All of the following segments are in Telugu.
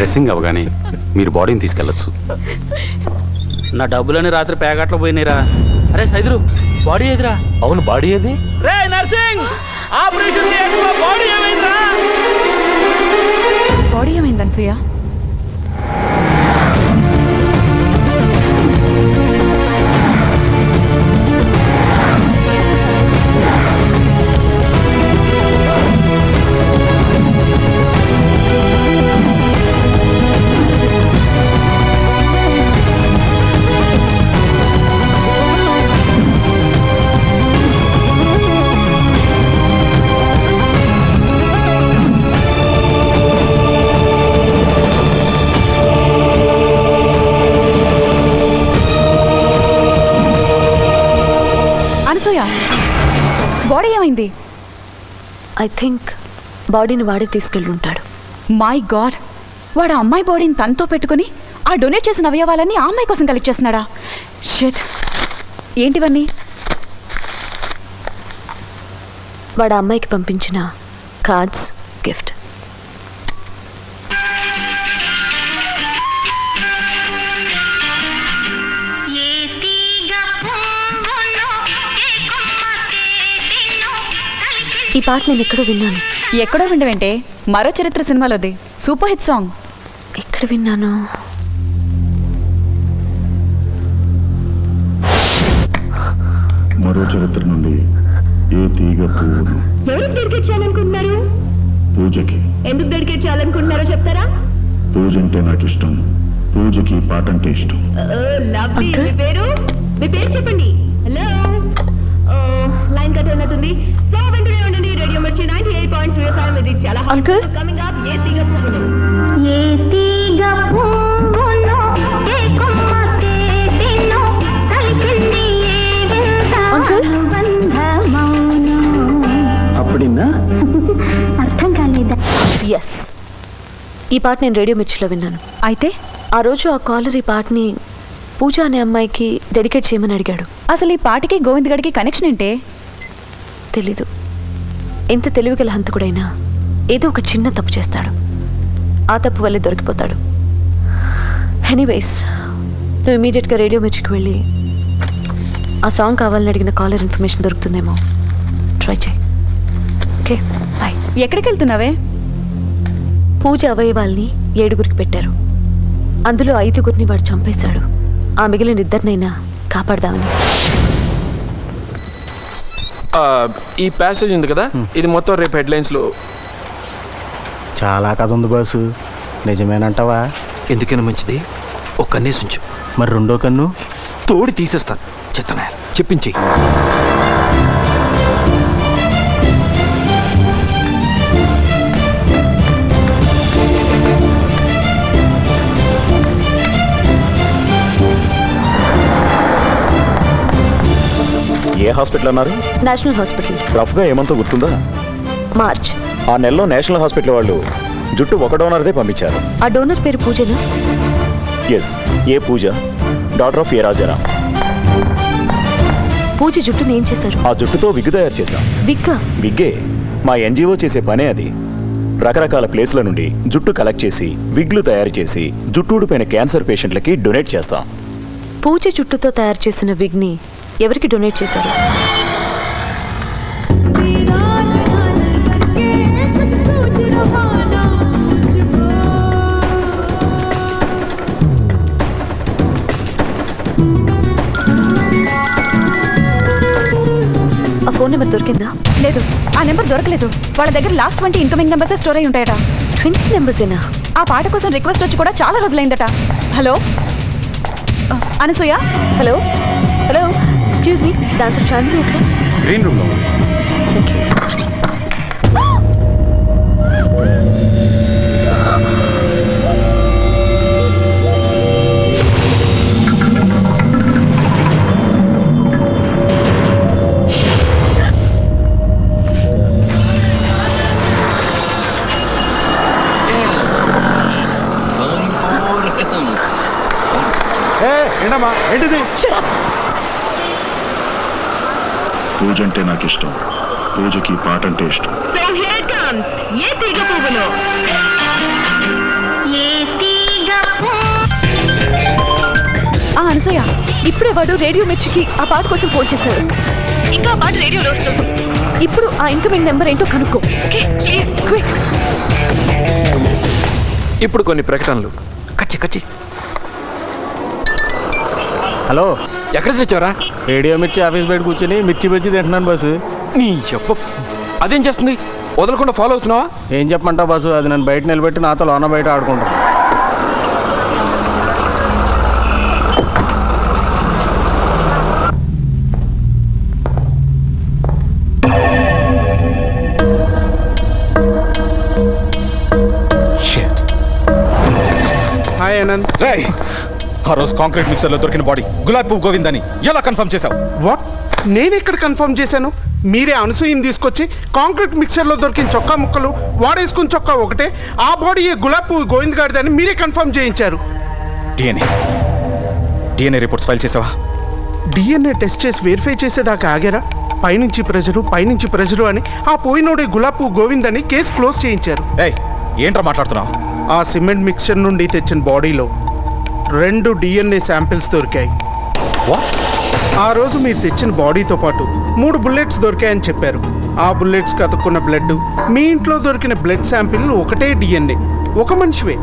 డ్రెస్సింగ్ అవగానే మీరు బాడీని తీసుకెళ్ళచ్చు. నా డబ్బులని రాత్రి ప్యాకెట్లో పోయినాయిరా. అరే సైదురు, బాడీ ఏదిరా? అవును, బాడీ ఏది? రే నర్సింగ్, ఆపరేషన్ థియేటర్లో బాడీ ఏమైందిరా? బాడీ ఏమైంది అనసూయ? బాడీ ఏమైంది? ఐ థింక్ బాడీని వాడే తీసుకెళ్ళుంటాడు. మై గాడ్, వాడు అమ్మాయి బాడీని తనతో పెట్టుకుని ఆ డొనేట్ చేసిన అవయవాలన్నీ ఆ అమ్మాయి కోసం కలెక్ట్ చేస్తున్నాడా? షిట్, ఏంటివన్నీ? వాడు అమ్మాయికి పంపించిన కార్డ్స్, గిఫ్ట్. ఈ పాట నేను ఎక్కడో విన్నాను. ఎక్కడో విండవేంటే, మరో చరిత్ర సినిమాలోది సూపర్ హిట్ సాంగ్. ఎక్కడ విన్నాను? మరో చరిత్ర నుండి ఏ తీగ పువ్వును ఎవరికి డెడికేట్ చేయాలనుకుంటున్నారు? పూజకి. ఎందుకు డెడికేట్ చేయాలనుకుంటున్నారో చెప్తారా? పూజ అంటే నాకు ఇష్టం, పూజకి పాట అంటే ఇష్టం. లవ్లీ. మీ పేరు చెప్పండి. హలో, లైన్ కట్ ఉన్నట్టుంది. సో వెంటనే ఉండండి. రేడియో మిర్చి 98.05 ఇది చాలా అంకుల్ కమింగ్ అప్. ఏ తీగ పువ్వును అంకుల్ అప్పుడిన్నా అర్థం కాలేదా? ఎస్, ఈ పాట నేను రేడియో మిర్చిలో విన్నాను. అయితే ఆ రోజు ఆ కాలర్ ఈ పాటని పూజ అనే అమ్మాయికి డెడికేట్ చేయమని అడిగాడు. అసలు ఈ పాటకి గోవింద్ గడికి కనెక్షన్ ఏంటే? తెలీదు. ఎంత తెలివిగల హంతకుడైనా ఏదో ఒక చిన్న తప్పు చేస్తాడు. ఆ తప్పు వల్లే దొరికిపోతాడు. ఎనీవేస్, నువ్వు ఇమీడియట్గా రేడియో మిర్చికి వెళ్ళి ఆ సాంగ్ కావాలని అడిగిన కాలర్ ఇన్ఫర్మేషన్ దొరుకుతుందేమో ట్రై చేయి. Okay, bye. ఎక్కడికి వెళ్తున్నావే? పూజ అవయవాల్ని 7గురికి పెట్టారు. అందులో 5గురిని వాడు చంపేశాడు. ఆ మిగిలిన 2 కాపాడదామని. ఈ ప్యాసేజ్ ఉంది కదా, ఇది మొత్తం రేపు హెడ్లైన్స్లో. చాలా కథ ఉంది బాసు, నిజమేనంటావా? ఎందుకైనా మంచిది, ఒక కన్నేసి ఉంచు. మరి రెండో కన్ను తోడి తీసేస్తాను. చెత్తనా చెప్పించి. ఏ హాస్పిటల్ అన్నారు? National hospital. రఫ్గా ఏమంతో గుర్తుందా? మార్చ్. ఆ నెలలో నేషనల్ హాస్పిటల్ వాళ్ళు జుట్టు ఒక డోనర్దే పంపించారు. ఆ డోనర్ పేరు పూజనా? Yes, A Pooja, daughter of A రాజారా. పూజ జుట్టుని ఏం చేశారు? ఆ జుట్టుతో విగ్గు తయారు చేశాం. విగ్గా? విగ్గే, మా ఎన్జిఓ చేసే పనే అది. రకరకాల ప్లేస్ల నుండి జుట్టు కలెక్ట్ చేసి విగ్లు తయారు చేసి జుట్టు ఊడిపోయిన క్యాన్సర్ పేషెంట్లకి డొనేట్ చేస్తాం. పూజ జుట్టుతో తయారు చేసిన విగ్ని ఎవరికి డొనేట్ చేశారు? ఆ ఫోన్ నెంబర్ దొరికిందా? లేదు, ఆ నెంబర్ దొరకలేదు. వాళ్ళ దగ్గర లాస్ట్ 20 ఇన్కమింగ్ నెంబర్సే స్టోర్ అయి ఉంటాయట. 20 నెంబర్సేనా? ఆ పాట కోసం రిక్వెస్ట్ వచ్చి కూడా చాలా రోజులైందట. Hello Anasuya? Hello hello, excuse me, dancer Chandini ఎక్కడ? గ్రీన్ రూమ్లో. Thank you. ఏంటమ్మా, ఏంటిది? పూజ అంటే నాకు ఇష్టం, పూజకి పాట అంటే ఇష్టం. So here comes ఏ తీగ పువ్వును. ఏ ఇప్పుడే వాడు రేడియో మిర్చికి ఆ పాట కోసం ఫోన్ చేశాడు. ఇంకా ఆ పాట రేడియోలో వస్తుంది. ఇప్పుడు ఆ ఇన్కమింగ్ నెంబర్ ఏంటో కనుక్కో. Okay please quick. ఇప్పుడు కొన్ని ప్రకటనలు. కచ్చి హలో, ఎక్కడ తెచ్చావరా? రేడియో మిర్చి ఆఫీస్ బయట కూర్చొని మిర్చి బజ్జి తింటున్నాను బాసు. నీ చెప్ప అదేం చేస్తుంది? వదలకుండా ఫాలో అవుతున్నావా? ఏం చెప్పమంటావు బాసు, అది నన్ను బయట నిలబెట్టి నాతో లోన బయట ఆడుకుంటాను. హాయ్ అనంత్. రేయ్, ఆ రోజు కాంక్రీట్ మిక్సర్లో దొరికిన బాడీ గులాబీ పువ్వు గోవింద్ అని ఎలా కన్ఫర్మ్ చేశావు? వాట్? నేను ఎక్కడ కన్ఫర్మ్ చేశాను? మీరే అనసూయని తీసుకొచ్చి కాంక్రీట్ మిక్సర్లో దొరికిన చొక్కా ముక్కలు వాడేసుకుని చొక్కా ఒకటే, ఆ బాడీ గులాబీ పువ్వు గోవింద్ గారిది అని మీరే కన్ఫర్మ్ చేయించారు. డిఎన్ఏ రిపోర్ట్స్ ఫైల్ చేసావా? డిఎన్ఏ టెస్ట్ చేసి వెరిఫై చేసేదాకా ఆగారా? పైనుంచి ప్రెజరు అని ఆ పోయినోడే గులాబీ పువ్వు గోవింద్ అని కేసు క్లోజ్ చేయించారు. ఏయ్, ఏంట్రా మాట్లాడుతున్నావు? ఆ సిమెంట్ మిక్సర్ నుండి తెచ్చిన బాడీలో 2 డిఎన్ఏ శాంపిల్స్ దొరికాయి. ఆ రోజు మీరు తెచ్చిన బాడీతో పాటు 3 బుల్లెట్స్ దొరికాయని చెప్పారు. ఆ బుల్లెట్స్ కతుక్కున్న బ్లడ్, మీ ఇంట్లో దొరికిన బ్లడ్ శాంపిల్ ఒకటే డిఎన్ఏ, ఒక మనిషివే.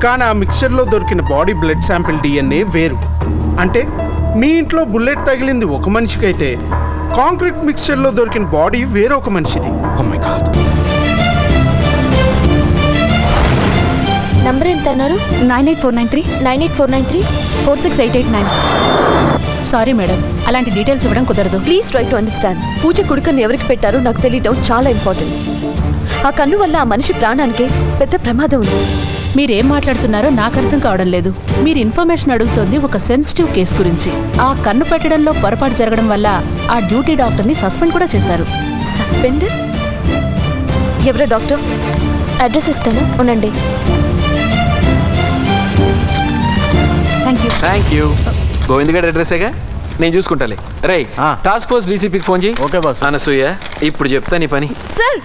కానీ ఆ మిక్చర్లో దొరికిన బాడీ బ్లడ్ శాంపిల్ డిఎన్ఏ వేరు. అంటే మీ ఇంట్లో బుల్లెట్ తగిలింది ఒక మనిషికైతే కాంక్రీట్ మిక్చర్లో దొరికిన బాడీ వేరొక మనిషిది. Oh my God. నంబర్ ఎంత అన్నారు? 98493 98493 46889. సారీ మేడం, అలాంటి డీటెయిల్స్ ఇవ్వడం కుదరదు. Please try to understand. Pooja కొడుకుని ఎవరికి పెట్టారో నాకు తెలియటం చాలా ఇంపార్టెంట్. ఆ కన్ను వల్ల ఆ మనిషి ప్రాణానికి పెద్ద ప్రమాదం ఉంది. మీరేం మాట్లాడుతున్నారో నాకు అర్థం కావడం లేదు. మీరు ఇన్ఫర్మేషన్ అడుగుతోంది ఒక సెన్సిటివ్ కేసు గురించి. ఆ కన్ను పెట్టడంలో పొరపాటు జరగడం వల్ల ఆ డ్యూటీ డాక్టర్ని సస్పెండ్ కూడా చేశారు. సస్పెండ్? ఎవరో డాక్టర్? అడ్రస్ ఇస్తాను, ఉండండి. Thank you. గోవింద్ గారి అడ్రస్సేగా, నేను చూసుకుంటాలే. రే, ఆ. టాస్క్ ఫోర్స్ డీసీపీకి ఫోన్ చేయి. Okay boss. అనసూయ, ఇప్పుడు చెప్తా నీ పని. సార్,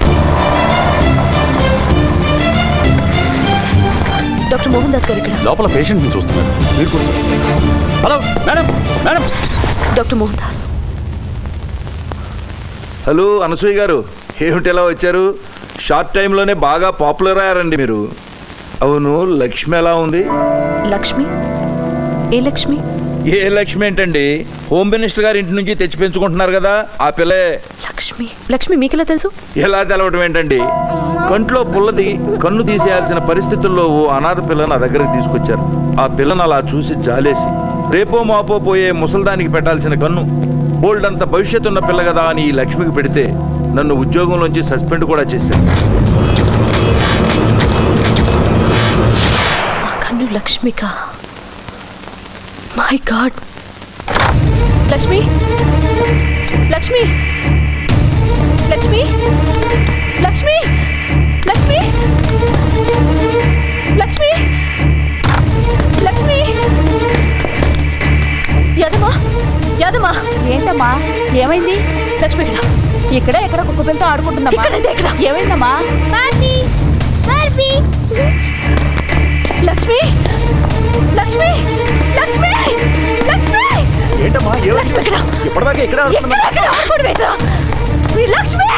డాక్టర్ మోహన్ దాస్ గారు ఇక్కడ. లోపల పేషెంట్ని చూస్తున్నారు, మీరు కూర్చోండి. Hello madam, madam. Doctor Mohan Das. Hello Anasuya గారు, ఏమిటి ఎలా వచ్చారు? షార్ట్ టైంలోనే బాగా పాపులర్ అయ్యారండి మీరు. అవును, లక్ష్మి ఎలా ఉంది? లక్ష్మి? ఏ లక్ష్మి? ఏ లక్ష్మి ఏంటండి? హోమ్ మినిస్టర్ గారి ఇంటి నుంచి తెచ్చి పెంచుకుంటున్నారు కదా ఆ పిల్లే. లక్ష్మి? లక్ష్మి మీకెలా తెలుసు? ఎలా తెలవటం ఏంటండి? కంట్లో పుల్లది కన్ను తీసేయాల్సిన పరిస్థితుల్లో ఓ అనాథ పిల్ల నా దగ్గరకు తీసుకొచ్చారు. ఆ పిల్లను అలా చూసి జాలేసి రేపో మాపో పోయే ముసల్దానికి పెట్టాల్సిన కన్ను బోల్డ్ అంత భవిష్యత్తు ఉన్న పిల్ల కదా అని ఈ లక్ష్మికి పెడితే నన్ను ఉద్యోగంలోంచి సస్పెండ్ కూడా చేశారు. ఆ కన్ను లక్ష్మిక. My God. లక్ష్మి, లక్ష్మి, లక్ష్మి, లక్ష్మి, లక్ష్మి, లక్ష్మి, లక్ష్మి. యాదమ్మా, యాదమ్మా. ఏంటమ్మా, ఏమైంది? లక్ష్మి ఇక్కడ. ఇక్కడ ఎక్కడ కుక్క పిల్లతో ఆడుకుంటుందమ్మా? ఇక్కడంటే ఇక్కడ. ఏమైందమ్మా? లక్ష్మి, లక్ష్మి, లక్ష్మి, లక్ష్మి. ఏంటమ్మా లక్ష్మి ఇక్కడ. ఇప్పటిదాకా ఇక్కడ ఎక్కడ ఆడుకోవడం ఏంట్రా? లక్ష్మి,